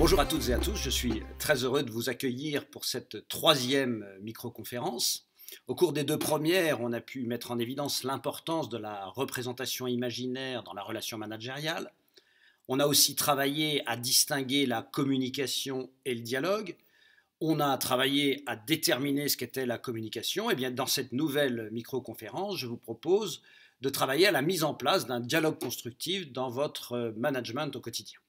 Bonjour à toutes et à tous, je suis très heureux de vous accueillir pour cette troisième microconférence. Au cours des deux premières, on a pu mettre en évidence l'importance de la représentation imaginaire dans la relation managériale. On a aussi travaillé à distinguer la communication et le dialogue. On a travaillé à déterminer ce qu'était la communication. Et bien, dans cette nouvelle microconférence, je vous propose de travailler à la mise en place d'un dialogue constructif dans votre management au quotidien.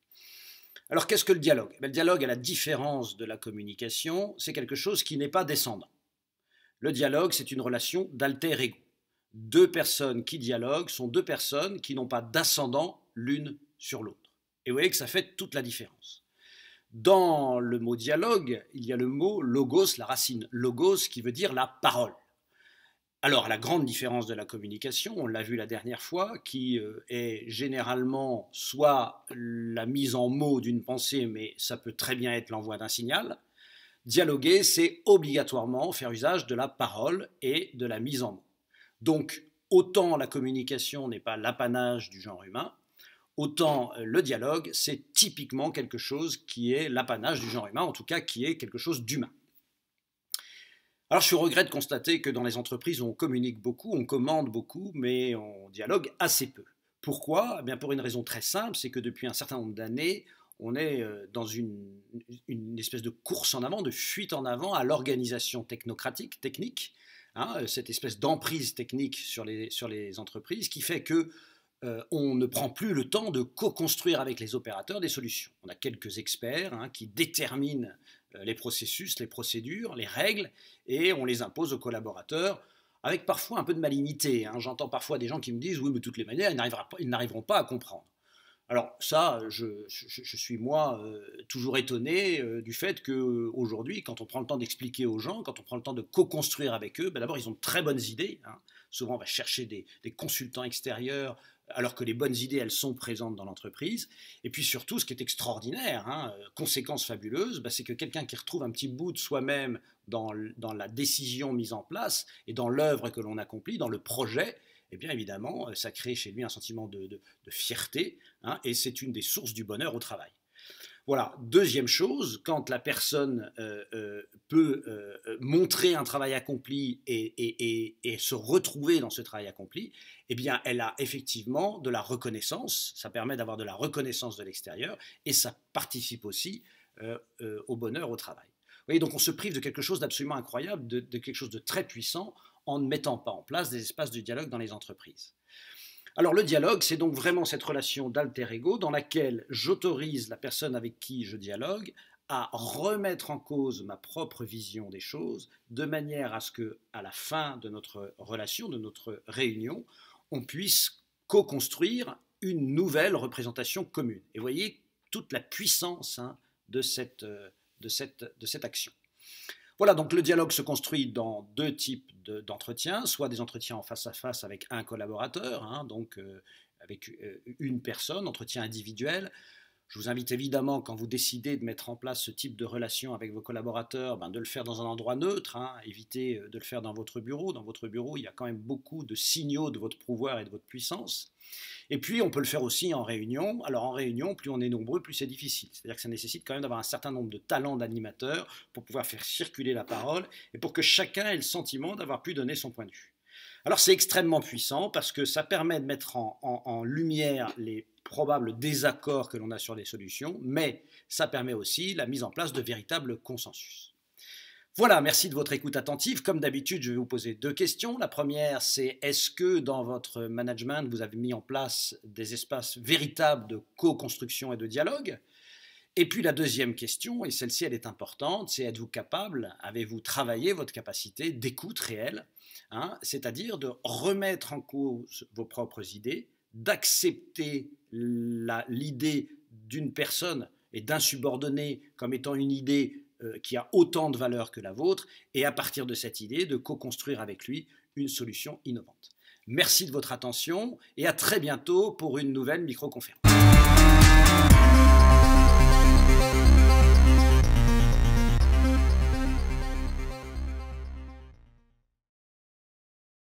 Alors, qu'est-ce que le dialogue? Le dialogue, à la différence de la communication, c'est quelque chose qui n'est pas descendant. Le dialogue, c'est une relation d'alter ego. Deux personnes qui dialoguent sont deux personnes qui n'ont pas d'ascendant l'une sur l'autre. Et vous voyez que ça fait toute la différence. Dans le mot dialogue, il y a le mot logos, la racine logos, qui veut dire la parole. Alors, la grande différence de la communication, on l'a vu la dernière fois, qui est généralement soit la mise en mots d'une pensée, mais ça peut très bien être l'envoi d'un signal. Dialoguer, c'est obligatoirement faire usage de la parole et de la mise en mots. Donc, autant la communication n'est pas l'apanage du genre humain, autant le dialogue, c'est typiquement quelque chose qui est l'apanage du genre humain, en tout cas qui est quelque chose d'humain. Alors je suis au regret de constater que dans les entreprises, on communique beaucoup, on commande beaucoup, mais on dialogue assez peu. Pourquoi? Eh bien pour une raison très simple, c'est que depuis un certain nombre d'années, on est dans une espèce de course en avant, de fuite en avant à l'organisation technocratique, technique, cette espèce d'emprise technique sur les entreprises qui fait que on ne prend plus le temps de co-construire avec les opérateurs des solutions. On a quelques experts qui déterminent les processus, les procédures, les règles, et on les impose aux collaborateurs avec parfois un peu de malignité. J'entends parfois des gens qui me disent « oui, mais de toutes les manières, ils n'arriveront pas à comprendre ». Alors ça, je suis moi toujours étonné du fait qu'aujourd'hui, quand on prend le temps d'expliquer aux gens, quand on prend le temps de co-construire avec eux, d'abord ils ont de très bonnes idées. Souvent on va chercher des consultants extérieurs alors que les bonnes idées, elles sont présentes dans l'entreprise. Et puis surtout, ce qui est extraordinaire, conséquence fabuleuse, c'est que quelqu'un qui retrouve un petit bout de soi-même dans la décision mise en place et dans l'œuvre que l'on accomplit, dans le projet, eh bien évidemment, ça crée chez lui un sentiment de fierté, et c'est une des sources du bonheur au travail. Voilà. Deuxième chose, quand la personne peut montrer un travail accompli et se retrouver dans ce travail accompli, eh bien, elle a effectivement de la reconnaissance. Ça permet d'avoir de la reconnaissance de l'extérieur et ça participe aussi au bonheur au travail. Vous voyez, donc on se prive de quelque chose d'absolument incroyable, de quelque chose de très puissant en ne mettant pas en place des espaces de dialogue dans les entreprises. Alors le dialogue, c'est donc vraiment cette relation d'alter ego dans laquelle j'autorise la personne avec qui je dialogue à remettre en cause ma propre vision des choses de manière à ce qu'à la fin de notre relation, de notre réunion, on puisse co-construire une nouvelle représentation commune. Et vous voyez toute la puissance de cette action. Voilà, donc le dialogue se construit dans deux types d'entretiens, soit des entretiens en face à face avec un collaborateur, donc avec une personne, entretien individuel. Je vous invite évidemment, quand vous décidez de mettre en place ce type de relation avec vos collaborateurs, de le faire dans un endroit neutre, évitez de le faire dans votre bureau. Dans votre bureau, il y a quand même beaucoup de signaux de votre pouvoir et de votre puissance. Et puis, on peut le faire aussi en réunion. Alors, en réunion, plus on est nombreux, plus c'est difficile. C'est-à-dire que ça nécessite quand même d'avoir un certain nombre de talents d'animateurs pour pouvoir faire circuler la parole et pour que chacun ait le sentiment d'avoir pu donner son point de vue. Alors, c'est extrêmement puissant parce que ça permet de mettre en lumière les probables désaccords que l'on a sur les solutions, mais ça permet aussi la mise en place de véritables consensus. Voilà, merci de votre écoute attentive. Comme d'habitude, je vais vous poser deux questions. La première, c'est est-ce que dans votre management, vous avez mis en place des espaces véritables de co-construction et de dialogue? Et puis la deuxième question, et celle-ci elle est importante, c'est êtes-vous capable, avez-vous travaillé votre capacité d'écoute réelle, c'est-à-dire de remettre en cause vos propres idées, d'accepter l'idée d'une personne et d'un subordonné comme étant une idée qui a autant de valeur que la vôtre, et à partir de cette idée, de co-construire avec lui une solution innovante. Merci de votre attention, et à très bientôt pour une nouvelle microconférence.